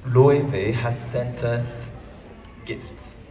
Loewe has sent us gifts.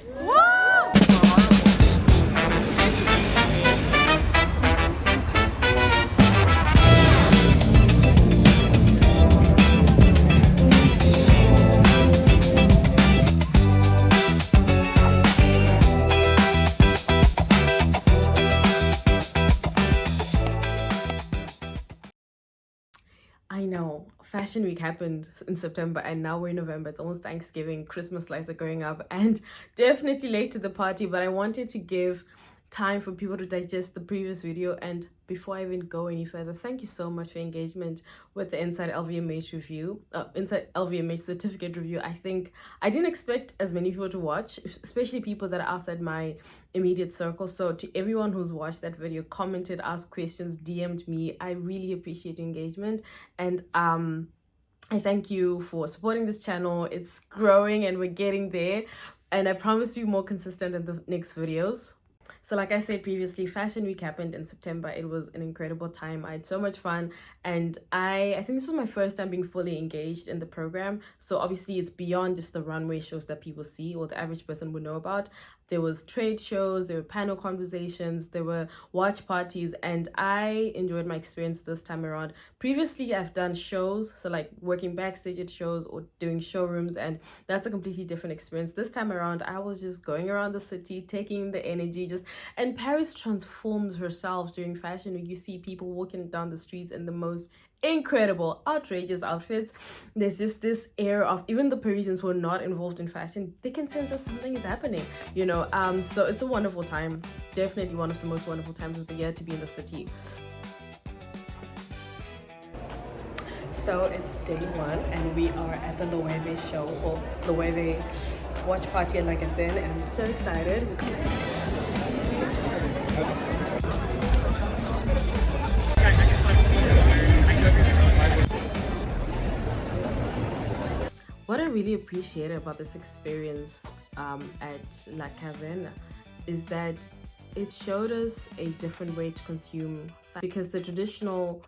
I know, Fashion Week happened in September and now we're in November. It's almost Thanksgiving, Christmas lights are going up, and definitely late to the party, but I wanted to give time for people to digest the previous video. And before I even go any further, thank you so much for your engagement with the Inside LVMH review, Inside LVMH certificate review. I think I didn't expect as many people to watch, especially people that are outside my immediate circle. So to everyone who's watched that video, commented, asked questions, DM'd me, I really appreciate your engagement. And I thank you for supporting this channel. It's growing and we're getting there, and I promise to be more consistent in the next videos. So like I said previously, Fashion Week happened in September. It was an incredible time. I had so much fun, and I think this was my first time being fully engaged in the program. So obviously it's beyond just the runway shows that people see or the average person would know about. There was trade shows, there were panel conversations, there were watch parties, and I enjoyed my experience this time around. Previously, I've done shows, so like working backstage at shows or doing showrooms, and that's a completely different experience. This time around, I was just going around the city, taking the energy, and Paris transforms herself during Fashion Week. You see people walking down the streets in the most incredible, outrageous outfits. There's just this air of, even the Parisians who are not involved in fashion, they can sense that something is happening, you know. So it's a wonderful time, definitely one of the most wonderful times of the year to be in the city. So it's day one and we are at the Loewe show, or Loewe watch party at Lagazin, and I'm so excited. What I really appreciated about this experience at La Caserne is that it showed us a different way to consume, because the traditional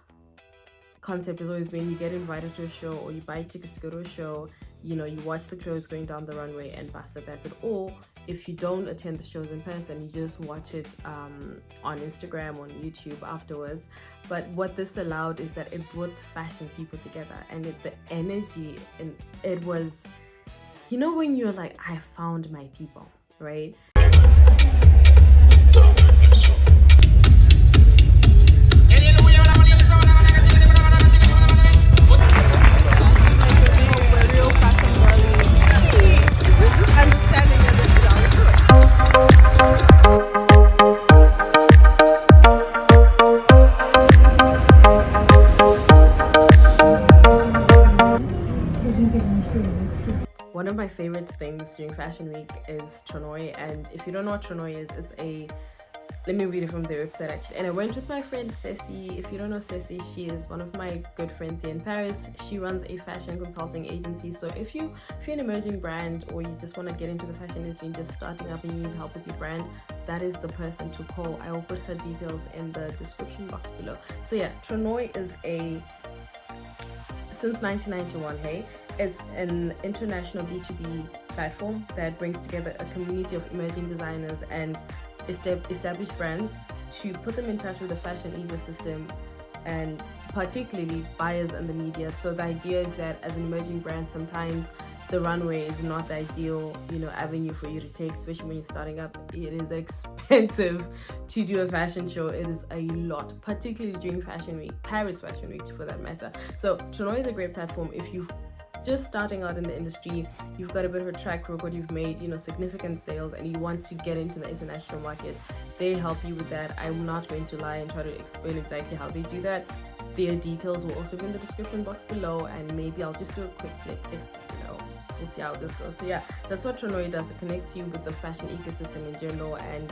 concept has always been you get invited to a show or you buy tickets to go to a show, you know, you watch the clothes going down the runway and basta, that's it. Or if you don't attend the shows in person, you just watch it on Instagram, on YouTube afterwards. But what this allowed is that it brought fashion people together, and the energy, and it was, you know, when you're like, I found my people, right? One of my favorite things during Fashion Week is Tronoi, and if you don't know what Tronoi is, it's a, let me read it from their website actually. And I went with my friend Ceci. If you don't know Ceci, she is one of my good friends here in Paris. She runs a fashion consulting agency. So if you're an emerging brand, or you just want to get into the fashion industry and just starting up and you need help with your brand, that is the person to call. I will put her details in the description box below. So yeah, Tronoi is since 1991, hey? It's an international B2B platform that brings together a community of emerging designers and established brands to put them in touch with the fashion ecosystem, and particularly buyers and the media. So the idea is that as an emerging brand, sometimes the runway is not the ideal, you know, avenue for you to take, especially when you're starting up. It is expensive to do a fashion show. It is a lot, particularly during Fashion Week, Paris Fashion Week for that matter. So Tronoi is a great platform if you've just starting out in the industry, you've got a bit of a track record, you've made, you know, significant sales, and you want to get into the international market. They help you with that. I'm not going to lie and try to explain exactly how they do that. Their details will also be in the description box below, and maybe I'll just do a quick click if, you know, we'll see how this goes. So yeah, that's what Tronoi does. It connects you with the fashion ecosystem in general, and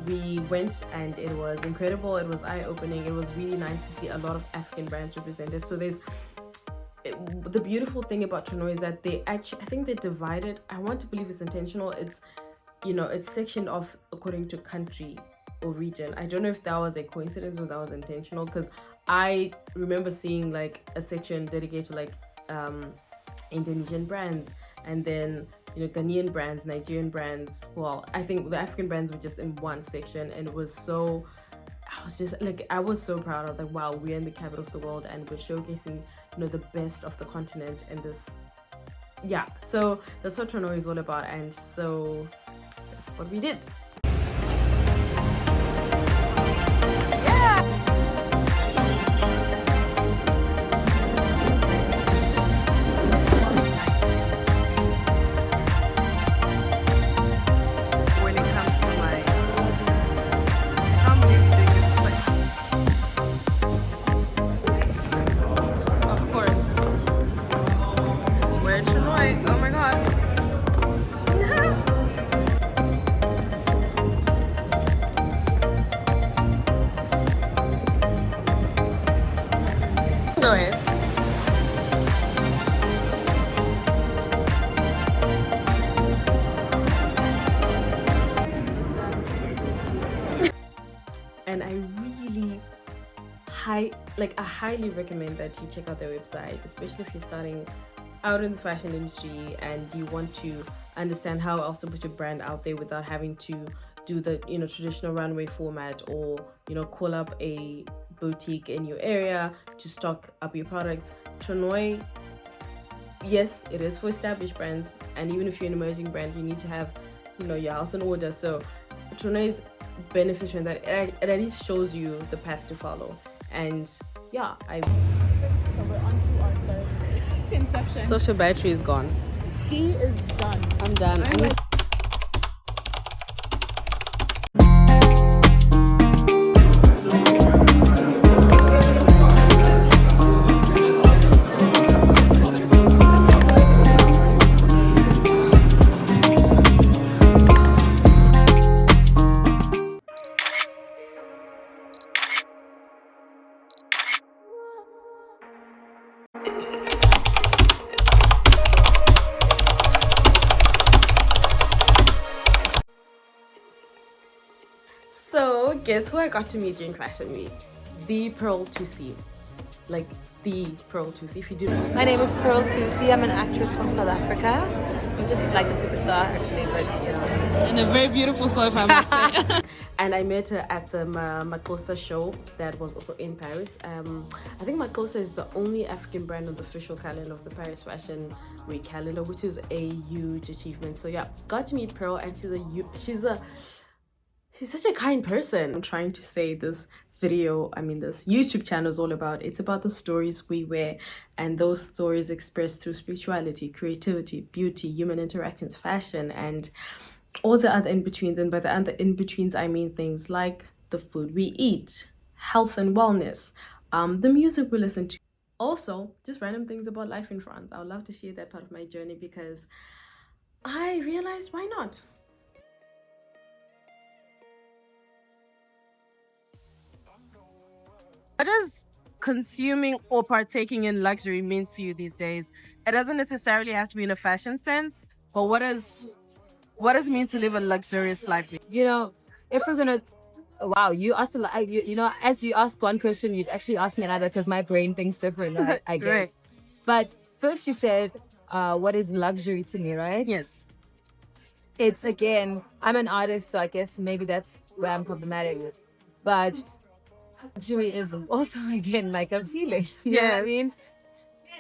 we went and it was incredible. It was eye-opening. It was really nice to see a lot of African brands represented. So the beautiful thing about Tronoi is that they actually, I think they're divided. I want to believe it's intentional. It's, you know, it's sectioned off according to country or region. I don't know if that was a coincidence or that was intentional, because I remember seeing like a section dedicated to like Indonesian brands, and then Ghanaian brands, Nigerian brands. Well, I think the African brands were just in one section, and it was so. I was so proud. I was like, wow, we're in the capital of the world, and we're showcasing the best of the continent in this. Yeah, so that's what Renownded is all about, and so that's what we did. And I really I highly recommend that you check out their website, especially if you're starting out in the fashion industry and you want to understand how else to put your brand out there without having to do the traditional runway format, or call up a boutique in your area to stock up your products. Renownded, yes, it is for established brands, and even if you're an emerging brand, you need to have your house in order. So Renownded is beneficial in that it at least shows you the path to follow. And yeah, so we're on to our third inception. Social battery is gone. She is done. I'm done. So guess who I got to meet during Fashion Week? The Pearl Thusi. Like the Pearl Thusi, if you do know. My name is Pearl Thusi. I'm an actress from South Africa. I'm just like a superstar actually, but And a very beautiful soul, if I must say. And I met her at the maxhosa show that was also in Paris. I think maxhosa is the only African brand on the official calendar of the Paris Fashion Week calendar, which is a huge achievement. So yeah, got to meet Pearl, and she's such a kind person. I'm trying to say this YouTube channel is all about. It's about the stories we wear, and those stories expressed through spirituality, creativity, beauty, human interactions, fashion, and all the other in-betweens. And by the other in-betweens, I mean things like the food we eat, health and wellness, the music we listen to. Also, just random things about life in France. I would love to share that part of my journey because I realized, why not? What does consuming or partaking in luxury mean to you these days? It doesn't necessarily have to be in a fashion sense, but what does it mean to live a luxurious life? if we're gonna, wow, you asked a lot. As you asked one question, you'd actually asked me another because my brain thinks different, right? I guess. Right. But first, you said, "What is luxury to me?" Right? Yes. It's again, I'm an artist, so I guess maybe that's where I'm problematic. But luxury is also again like a feeling. You know what I mean?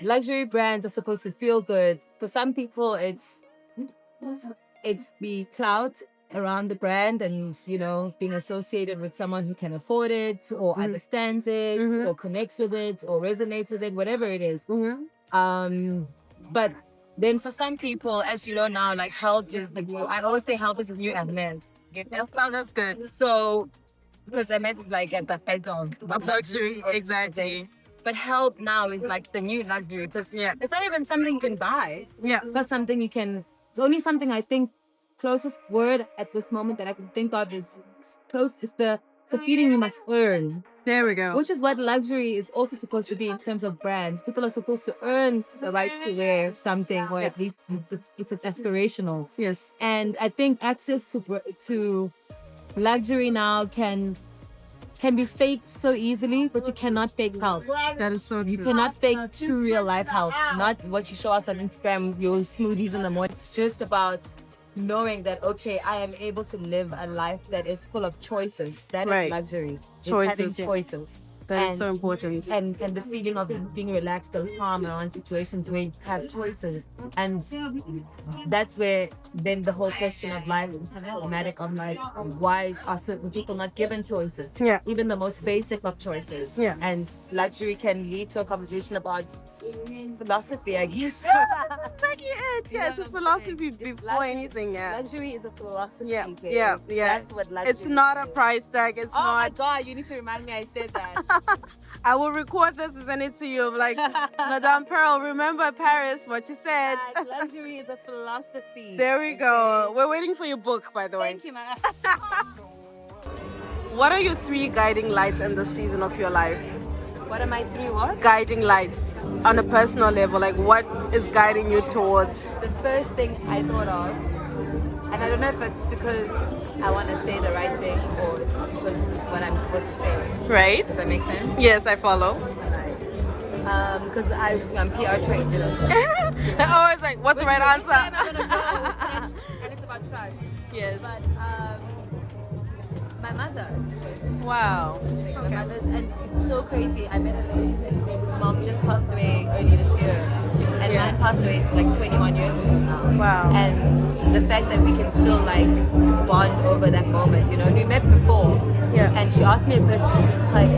Luxury brands are supposed to feel good. For some people, it's the clout around the brand and being associated with someone who can afford it or understands it or connects with it or resonates with it, whatever it is. But then for some people, as you know now, like health is the new. I always say health is the new MS. That's good. So because MS is like at the head of Luxury, exactly. But health now is like the new luxury because it's not even something you can buy. Yeah. It's not something you can. It's only something I think closest word at this moment that I can think of is the feeling you must earn. There we go. Which is what luxury is also supposed to be in terms of brands. People are supposed to earn the right to wear something, or at least if it's aspirational. Yes. And I think access to luxury now can can be faked so easily, but you cannot fake health. That is so You true. cannot fake true real life health. Not what you show us on Instagram, your smoothies in the morning. It's just about knowing that, okay, I am able to live a life that is full of choices. That is Right. luxury. Choices, It's yeah. having choices. That is And- so important. And the feeling of being relaxed and calm around situations where you have choices. And that's where then the whole question of life is problematic of like, why are certain people not given choices? Yeah. Even the most basic of choices. Yeah. And luxury can lead to a conversation about philosophy, I guess. Exactly it. You Yeah, know it's a what I'm philosophy saying? before anything. Yeah. Luxury is a philosophy. Yeah. baby. Yeah. Yeah. That's what luxury It's not a is. price tag. It's Oh not. my God, you need to remind me I said that. I will record this and send it to you. Like, Madame Pearl, remember Paris, what you said. That luxury is a philosophy. There we go. We're waiting for your book, by the way. Thank you, man. What are your 3 guiding lights in this season of your life? What are my 3 what? Guiding lights on a personal level. Like, what is guiding you towards? The first thing I thought of, and I don't know if it's because I want to say the right thing or it's because it's what I'm supposed to say. Right? Does that make sense? Yes, I follow. Because I'm PR trained, you know. So They're always like, what's the right which way I'm answer? gonna go, and it's about trust. Yes. But my mother is the first. Wow. My mother's, and it's so crazy. I met a lady whose mom just passed away early this year, and Yeah. mine passed away like 21 years ago now. Wow. And the fact that we can still like bond over that moment, you know, we met before. Yeah. And she asked me a question. She was just like,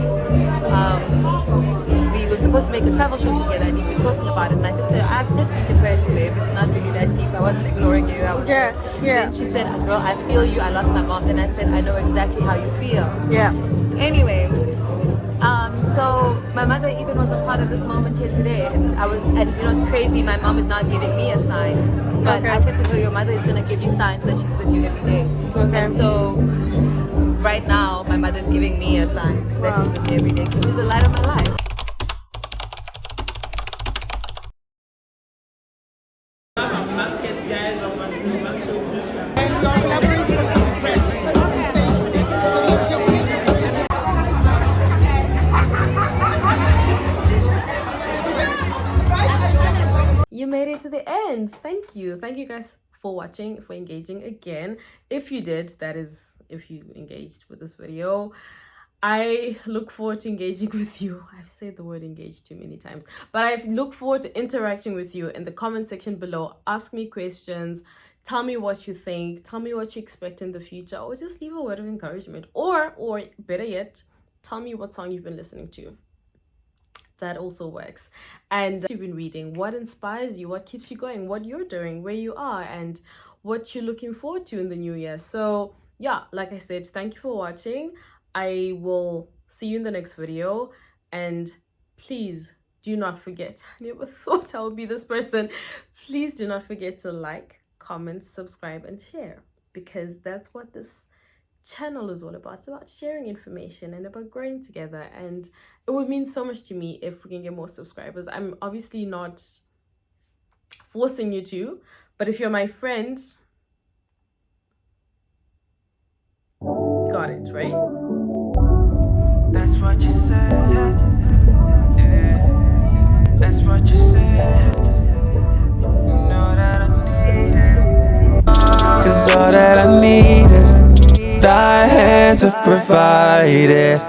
we were supposed to make a travel show together, and we were talking about it. And I said, to her, I've just been depressed, babe. It's not really that deep. I wasn't ignoring you. I was. Yeah, yeah. Then she said, girl, I feel you. I lost my mom. Then I said, I know exactly how you feel. Yeah. Anyway, so my mother even was a part of this moment here today, and you know, it's crazy. My mom is not giving me a sign, but Okay. I said to her, your mother is gonna give you signs that she's with you every day. Okay. And so, right now, my mother's giving me a sign that she's with me every day because she's the light of my life. You made it to the end. Thank you. Thank you guys for watching, for engaging again. If you did, that is, if you engaged with this video, I look forward to engaging with you. I've said the word engage too many times, but I look forward to interacting with you in the comment section below. Ask me questions. Tell me what you think. Tell me what you expect in the future, or just leave a word of encouragement, or better yet, tell me what song you've been listening to. That also works. And you've been reading, what inspires you, what keeps you going, what you're doing, where you are, and what you're looking forward to in the new year. So yeah, like I said, thank you for watching. I will see you in the next video, and please do not forget, I never thought I would be this person. Please do not forget to like, comment, subscribe, and share, because that's what this channel is all about. It's about sharing information and about growing together, and it would mean so much to me if we can get more subscribers. I'm obviously not forcing you to, but if you're my friend, got it, right? That's what you said. Yeah. That's what you said. You know that I need it. 'Cause all that I needed, thy hands have provided.